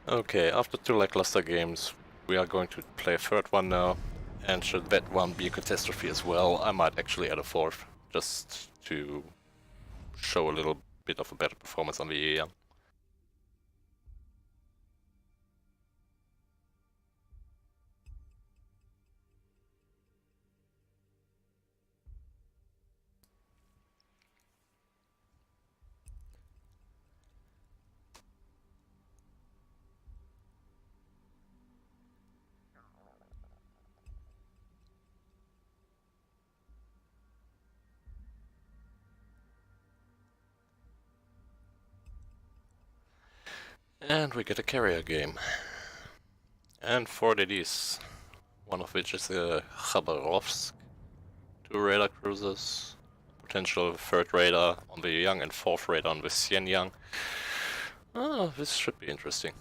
Okay, after 2 lackluster games, we are going to play a third one now. And should that one be a catastrophe as well, I might actually add a fourth, just to show a little bit of a better performance on the Yueyang. And we get a carrier game. And 4 DDs, one of which is a Khabarovsk, 2 radar cruisers, potential 3rd radar on the Yueyang and 4th radar on the Xianyang. Oh, this should be interesting.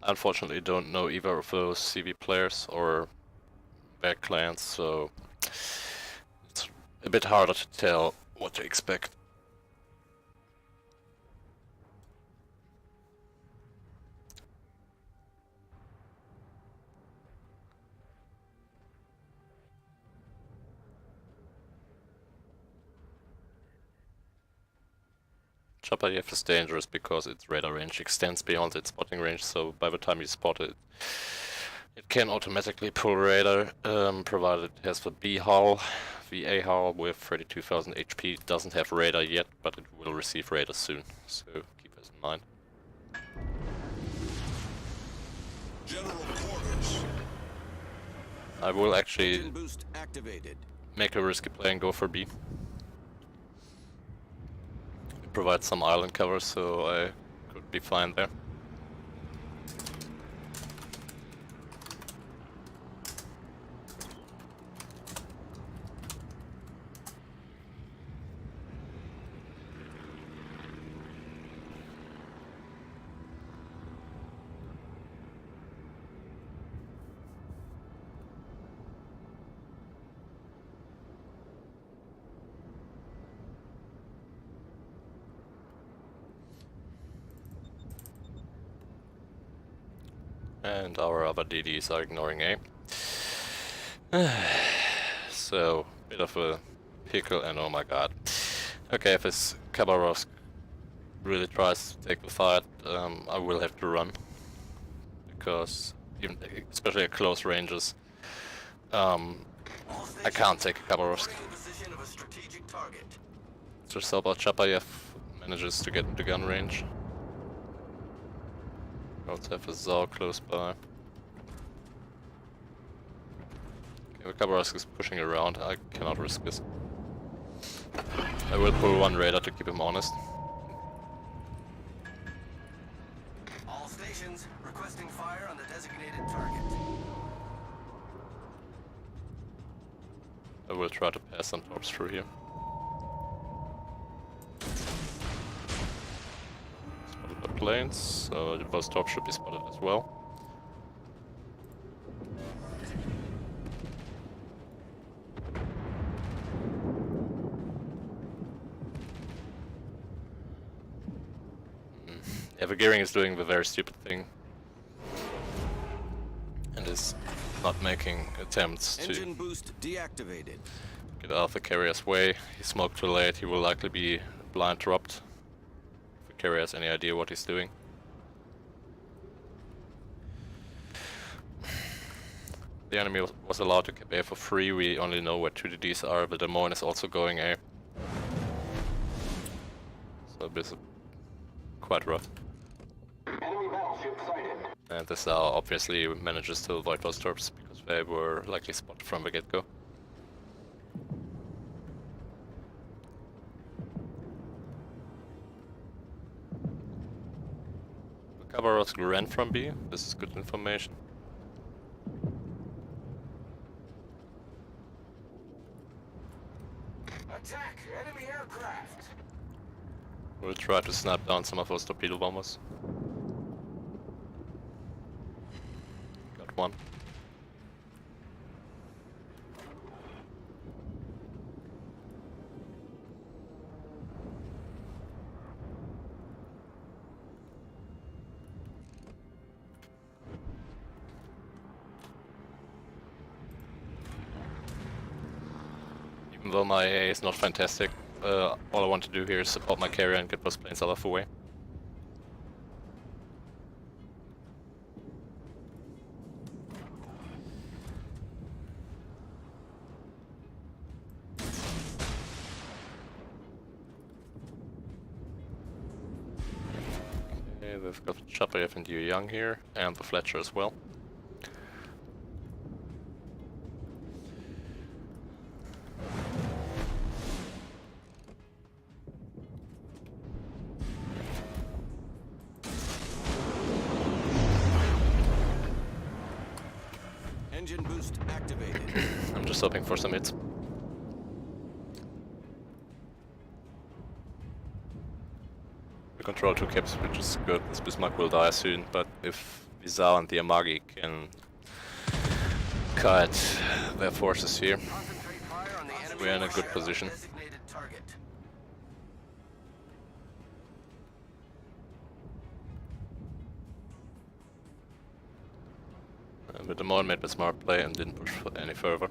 I unfortunately don't know either of those CV players or their clans, so it's a bit harder to tell what to expect. Chapayev is dangerous because its radar range extends beyond its spotting range, so by the time you spot it, it can automatically pull radar, provided it has the B hull. The A hull with 32,000 HP doesn't have radar yet, but it will receive radar soon, so keep this in mind. General quarters. I will actually Engine boost activated. make a risky play and go for B. It provides some island cover, so I could be fine there. And our other DDs are ignoring A. So, bit of a pickle, and oh my god. Okay, if this Khabarovsk really tries to take the fight, I will have to run. Because, even especially at close ranges, I can't take Khabarovsk. Just so about Chapayev manages to get into gun range. We also have a Zao close by. Okay, the Khabarovsk is pushing around, I cannot risk this. I will pull one radar to keep him honest. All stations requesting fire on the designated target. I will try to pass some torps through here. Spotted the planes, so those torps should be spotted as well. Yeah, the gearing is doing the very stupid thing. And is not making attempts Engine to boost deactivated. get out of the carrier's way. He smoked too late, he will likely be blind dropped. If the carrier has any idea what he's doing. The enemy was allowed to keep A for free, we only know where 2 DDs are, the Des Moines is also going A. So this is quite rough. Enemy battleship sighted. And this obviously manages to avoid those torps because they were likely spotted from the get-go. The Khabarovsk ran from B, this is good information. Attack enemy aircraft. We'll try to snap down some of those torpedo bombers. Got one. Even though my AA is not fantastic, all I want to do here is support my carrier and get those planes out of the way. Okay, we've got Chapayev and Yueyang here, and the Fletcher as well. Engine boost activated. I'm just hoping for some hits. We control 2 caps, which is good. This Bismarck will die soon, but if Vizal and the Amagi can cut their forces here, Concentrate fire on the enemy we're in a good warship on position. designated target. But the Mon made a smart play and didn't push any further.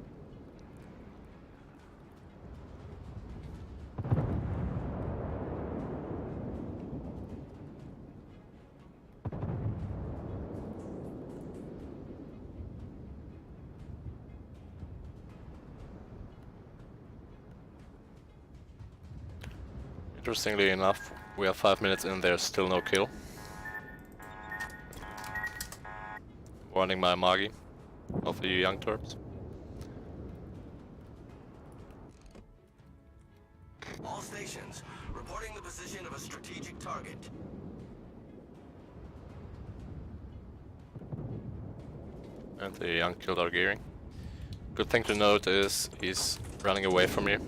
Interestingly enough, we are 5 minutes in, there's still no kill. Warning my Amagi of the young Terps. All stations, reporting the position of a strategic target. And the young killed our gearing. Good thing to note is he's running away from you.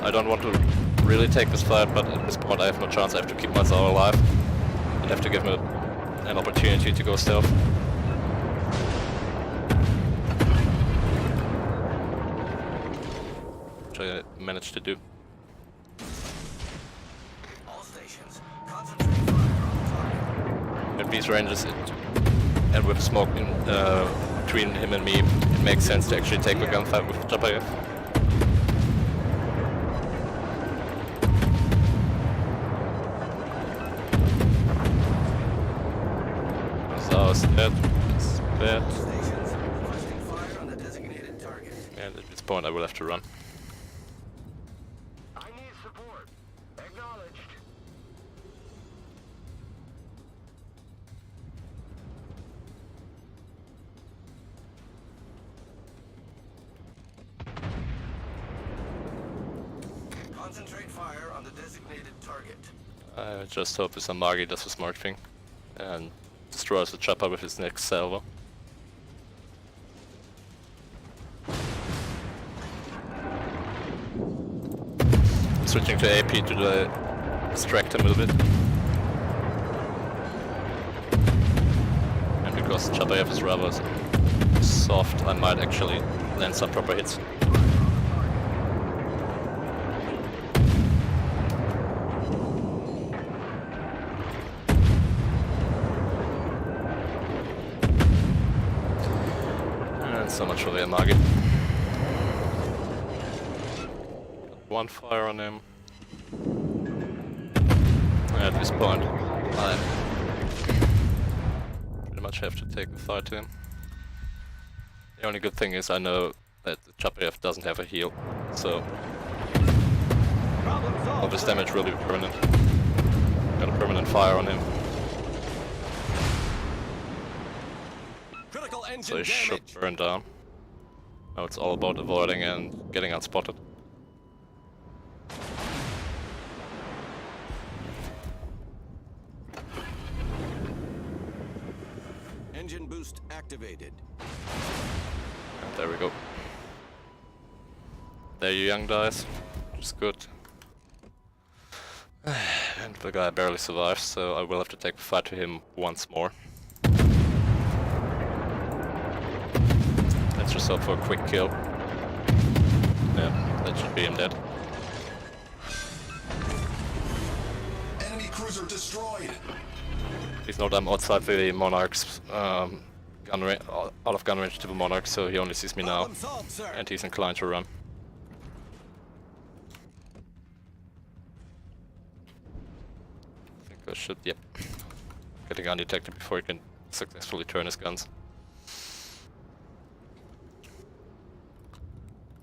I don't want to really take this fight, but at this point I have no chance. I have to keep myself alive and have to give him an opportunity to go stealth. Which I managed to do. All stations, concentrate fire on the target. At these ranges, and with smoke in, between him and me, it makes sense to actually take the gunfight with Chapayev. Zao's dead. It's dead. Stations, requesting fire on the designated target. And at this point I will have to run. I need support. Acknowledged. Concentrate fire on the designated target. I just hope this Amagi does the smart thing and destroys the chopper with his next salvo. Switching to AP to distract him a little bit. And because Chapayev is rather soft, I might actually land some proper hits. So much for the Amagi. Got one fire on him. At this point, I pretty much have to take the fight to him. The only good thing is I know that the Chapayev doesn't have a heal, so all this damage will be permanent. Got a permanent fire on him. Critical engine So he damage. should burn down. Now it's all about avoiding and getting unspotted. Engine boost activated. And there we go. There Yueyang dies, which is good. And the guy barely survives, so I will have to take the fight to him once more. Let's just hope for a quick kill. Yeah, that should be him dead. Sensor destroyed. Please note I'm outside the Monarch's out of gun range to the Monarch, so he only sees me now, Problem solved, sir. and he's inclined to run. I think I should, yep. Getting undetected before he can successfully turn his guns.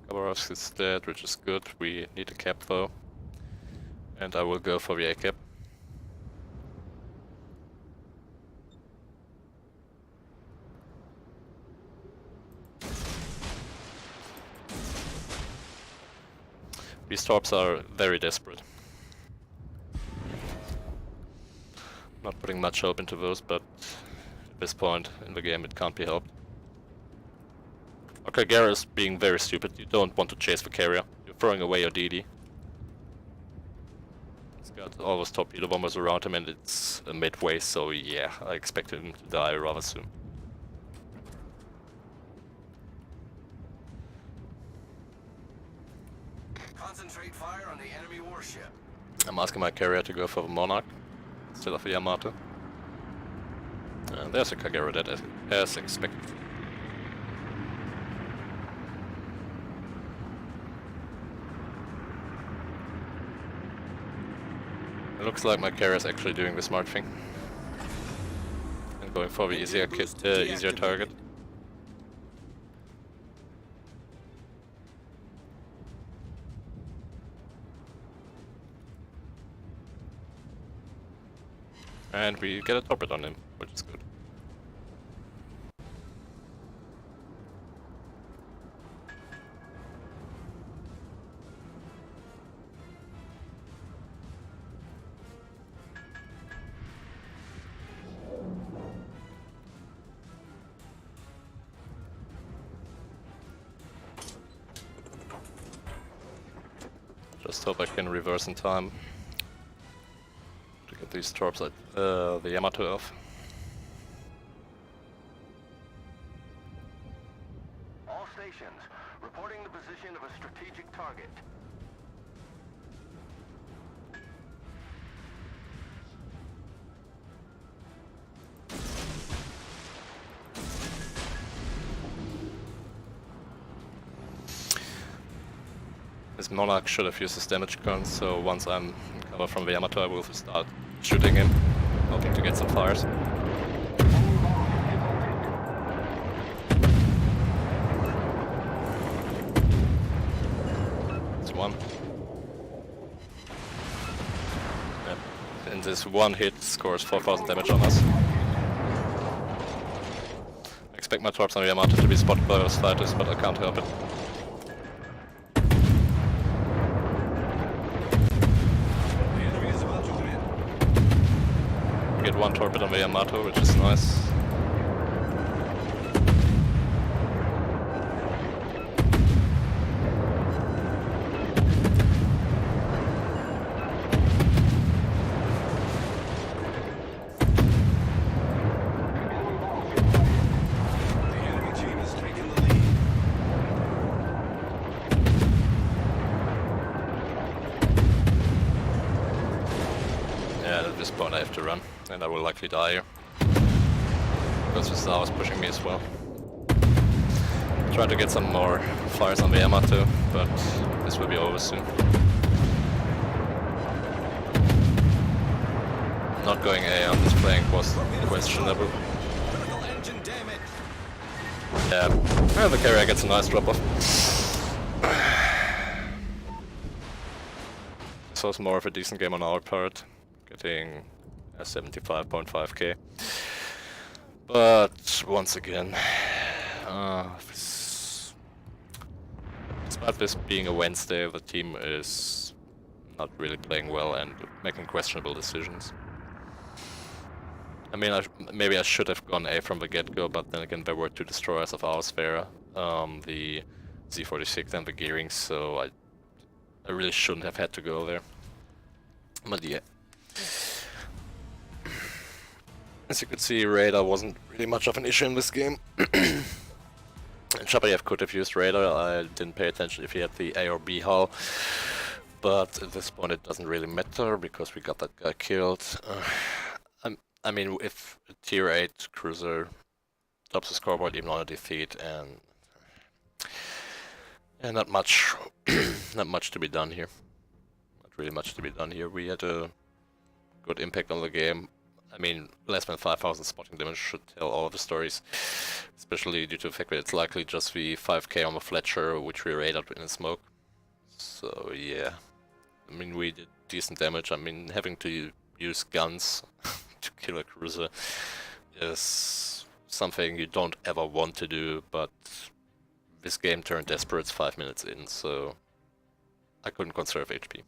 Khabarovsk is dead, which is good. We need a cap though. And I will go for the A cap. These torps are very desperate. Not putting much hope into those, but at this point in the game it can't be helped. Okay, Gera is being very stupid. You don't want to chase the carrier. You're throwing away your DD. He's got all those torpedo bombers around him and it's midway, so yeah, I expect him to die rather soon. Concentrate fire on the enemy warship. I'm asking my carrier to go for the Monarch instead of the Yamato. And there's a Kagera dead as expected. It looks like my carrier is actually doing the smart thing and going for the easier target. And we get a torpedo on him, which is good. Just hope I can reverse in time to get these torps at the Yamato off. All stations, reporting the position of a strategic target. This Monarch should have used his damage gun, so once I'm in cover from the Yamato I will start shooting him, hoping to get some fires. It's one. Yep. And this one hit scores 4,000 damage on us. I expect my torps on the Yamato to be spotted by those fighters, but I can't help it. Get one torpedo on the Yamato, which is nice. The enemy team has taken the lead. Yeah, at this point I have to run, and I will likely die here. Because the Star was pushing me as well. Trying to get some more fires on the Yamato, but this will be over soon. Not going A on this flank was questionable. Critical engine damage. Yeah, well, the carrier gets a nice drop off. This was more of a decent game on our part, getting a 75.5k. But once again, despite this being a Wednesday, the team is not really playing well and making questionable decisions. I mean, maybe I should have gone A from the get-go, but then again there were two destroyers of ours there, the Z-46 and the Gearing, so I really shouldn't have had to go there. But yeah. As you could see, radar wasn't really much of an issue in this game. Chapayev could have used radar. I didn't pay attention if he had the A or B hull. But at this point it doesn't really matter because we got that guy killed. I mean, if a tier 8 cruiser tops the scoreboard even on a defeat, and not much, not much to be done here. Not really much to be done here. We had a good impact on the game. I mean, less than 5,000 spotting damage should tell all of the stories, especially due to the fact that it's likely just the 5k on the Fletcher, which we raided in the smoke. So yeah, I mean, we did decent damage. I mean, having to use guns to kill a cruiser is something you don't ever want to do, but this game turned desperate 5 minutes in, so I couldn't conserve HP.